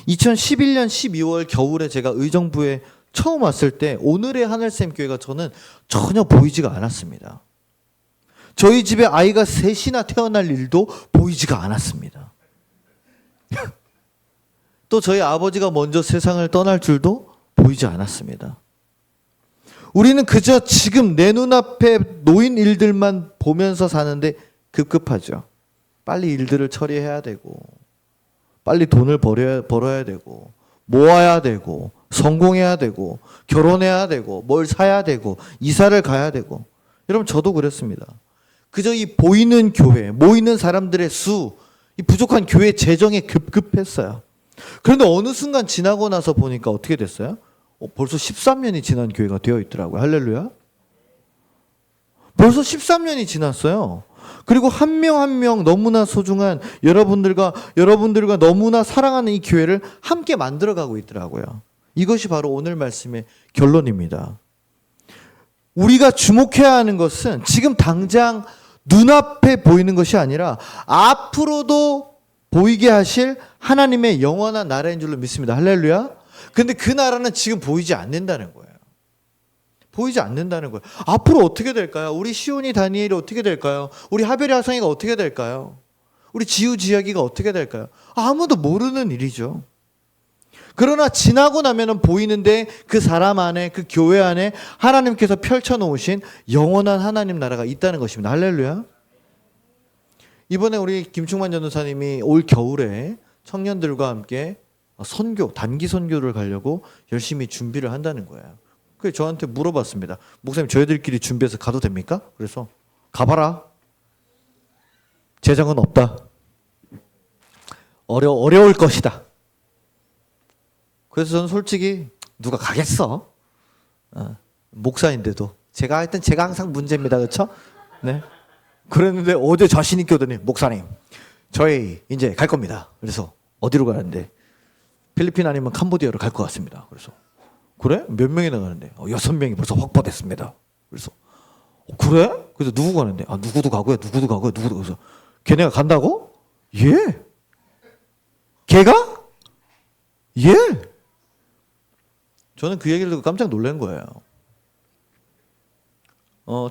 2011년 12월 겨울에 제가 의정부에 처음 왔을 때 오늘의 하늘샘 교회가 저는 전혀 보이지가 않았습니다. 저희 집에 아이가 셋이나 태어날 일도 보이지가 않았습니다. 또 저희 아버지가 먼저 세상을 떠날 줄도 보이지 않았습니다. 우리는 그저 지금 내 눈앞에 놓인 일들만 보면서 사는데 급급하죠. 빨리 일들을 처리해야 되고, 빨리 돈을 벌어야 되고, 모아야 되고, 성공해야 되고, 결혼해야 되고, 뭘 사야 되고, 이사를 가야 되고. 여러분 저도 그랬습니다. 그저 이 보이는 교회, 모이는 사람들의 수, 이 부족한 교회 재정에 급급했어요. 그런데 어느 순간 지나고 나서 보니까 어떻게 됐어요? 벌써 13년이 지난 교회가 되어 있더라고요. 할렐루야. 벌써 13년이 지났어요. 그리고 한 명 한 명 너무나 소중한 여러분들과 너무나 사랑하는 이 교회를 함께 만들어가고 있더라고요. 이것이 바로 오늘 말씀의 결론입니다. 우리가 주목해야 하는 것은 지금 당장 눈앞에 보이는 것이 아니라 앞으로도 보이게 하실 하나님의 영원한 나라인 줄로 믿습니다. 할렐루야. 근데 그 나라는 지금 보이지 않는다는 거예요. 보이지 않는다는 거예요. 앞으로 어떻게 될까요? 우리 시온이 다니엘이 어떻게 될까요? 우리 하벨이 하성이가 어떻게 될까요? 우리 지우 지야기가 어떻게 될까요? 아무도 모르는 일이죠. 그러나 지나고 나면은 보이는데 그 사람 안에, 그 교회 안에 하나님께서 펼쳐놓으신 영원한 하나님 나라가 있다는 것입니다. 할렐루야. 이번에 우리 김충만 전도사님이 올 겨울에 청년들과 함께 선교, 단기 선교를 가려고 열심히 준비를 한다는 거예요. 그래서 저한테 물어봤습니다. 목사님 저희들끼리 준비해서 가도 됩니까? 그래서 가봐라. 재정은 없다. 어려울 것이다. 그래서 저는 솔직히 누가 가겠어? 목사인데도 제가 항상 문제입니다, 그렇죠? 네. 그랬는데 어제 자신 있게 오더니 목사님 저희 이제 갈 겁니다. 그래서 어디로 가는데 필리핀 아니면 캄보디아로 갈 것 같습니다. 그래서 그래? 몇 명이나 가는데 6명이 벌써 확보됐습니다. 그래서 그래? 그래서 누구 가는데 누구도 가고요. 그래서 걔네가 간다고? 예. 걔가? 예. 저는 그 얘기를 듣고 깜짝 놀란 거예요.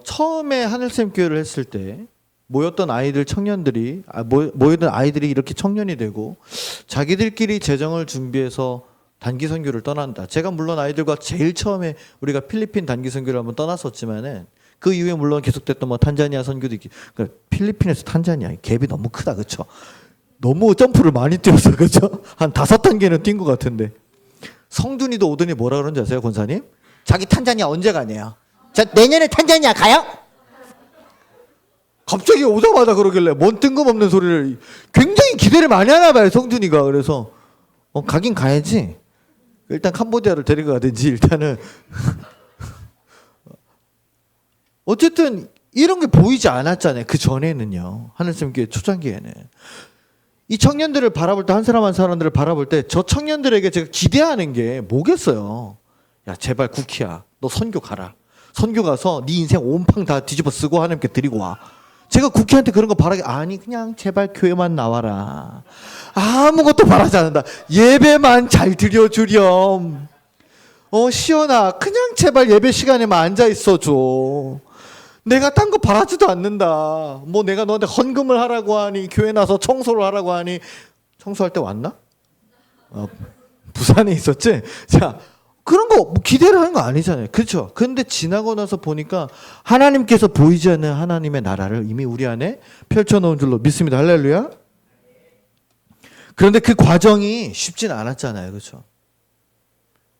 처음에 하늘샘 교회를 했을 때 모였던 청년들이 모였던 아이들이 이렇게 청년이 되고 자기들끼리 재정을 준비해서 단기 선교를 떠난다. 제가 물론 아이들과 제일 처음에 우리가 필리핀 단기 선교를 한번 떠났었지만은 그 이후에 물론 계속됐던 탄자니아 선교도 있기. 그러니까 필리핀에서 탄자니아 갭이 너무 크다, 그렇죠? 너무 점프를 많이 뛰어서 그렇죠? 한 5단계는 뛴 것 같은데. 성둔이도 오더니 뭐라 그러는지 아세요, 권사님? 자기 탄자니아 언제 가네요? 저 내년에 탄자니아 가요? 갑자기 오자마자 그러길래 뭔 뜬금없는 소리를 굉장히 기대를 많이 하나 봐요, 성준이가. 그래서 가긴 가야지. 일단 캄보디아를 데려가든지 일단은 어쨌든 이런 게 보이지 않았잖아요. 그 전에는요. 하늘쌤께 초창기에는. 이 청년들을 바라볼 때, 한 사람 한 사람들을 바라볼 때 저 청년들에게 제가 기대하는 게 뭐겠어요. 야, 제발 쿠키야, 너 선교 가라. 선교 가서 네 인생 온팡 다 뒤집어 쓰고 하나님께 드리고 와. 제가 국회한테 그런 거 바라게, 아니 그냥 제발 교회만 나와라. 아무것도 바라지 않는다. 예배만 잘 드려주렴. 시연아, 그냥 제발 예배 시간에만 앉아 있어줘. 내가 딴 거 바라지도 않는다. 뭐 내가 너한테 헌금을 하라고 하니, 교회 나서 청소를 하라고 하니. 청소할 때 왔나? 부산에 있었지? 자, 그런 거 뭐 기대를 하는 거 아니잖아요. 그렇죠? 근데 지나고 나서 보니까 하나님께서 보이지 않는 하나님의 나라를 이미 우리 안에 펼쳐놓은 줄로 믿습니다. 할렐루야. 그런데 그 과정이 쉽진 않았잖아요. 그렇죠?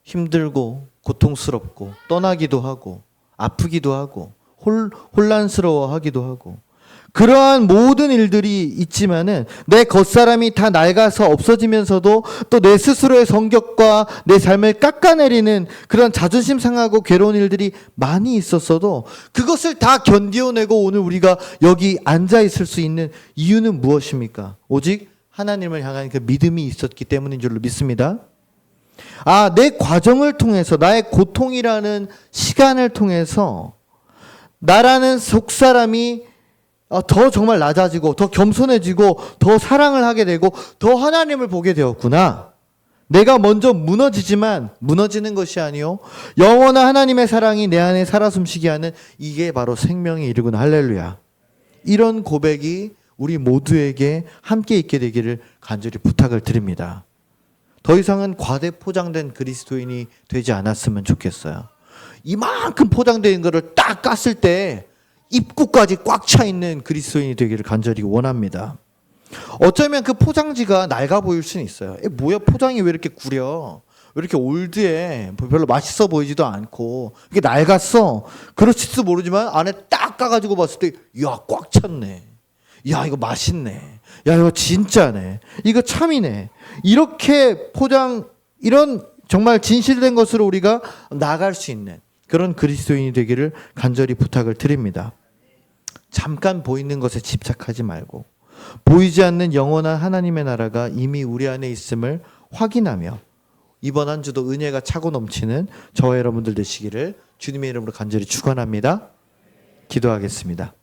힘들고 고통스럽고 떠나기도 하고 아프기도 하고 혼란스러워하기도 하고 그러한 모든 일들이 있지만은 내 겉사람이 다 낡아서 없어지면서도 또 내 스스로의 성격과 내 삶을 깎아내리는 그런 자존심 상하고 괴로운 일들이 많이 있었어도 그것을 다 견디어내고 오늘 우리가 여기 앉아 있을 수 있는 이유는 무엇입니까? 오직 하나님을 향한 그 믿음이 있었기 때문인 줄로 믿습니다. 내 과정을 통해서 나의 고통이라는 시간을 통해서 나라는 속사람이 더 정말 낮아지고 더 겸손해지고 더 사랑을 하게 되고 더 하나님을 보게 되었구나. 내가 먼저 무너지지만 무너지는 것이 아니요 영원한 하나님의 사랑이 내 안에 살아 숨쉬게 하는 이게 바로 생명에 이르구나. 할렐루야. 이런 고백이 우리 모두에게 함께 있게 되기를 간절히 부탁을 드립니다. 더 이상은 과대 포장된 그리스도인이 되지 않았으면 좋겠어요. 이만큼 포장된 거를 딱 깠을 때 입구까지 꽉 차 있는 그리스도인이 되기를 간절히 원합니다. 어쩌면 그 포장지가 낡아 보일 수는 있어요. 뭐야, 포장이 왜 이렇게 구려? 왜 이렇게 올드해? 별로 맛있어 보이지도 않고 이게 낡았어. 그렇지도 모르지만 안에 딱 까가지고 봤을 때, 야, 꽉 찼네. 야, 이거 맛있네. 야, 이거 진짜네. 이거 참이네. 이렇게 이런 정말 진실된 것으로 우리가 나갈 수 있는 그런 그리스도인이 되기를 간절히 부탁을 드립니다. 잠깐 보이는 것에 집착하지 말고 보이지 않는 영원한 하나님의 나라가 이미 우리 안에 있음을 확인하며 이번 한 주도 은혜가 차고 넘치는 저와 여러분들 되시기를 주님의 이름으로 간절히 축원합니다. 기도하겠습니다.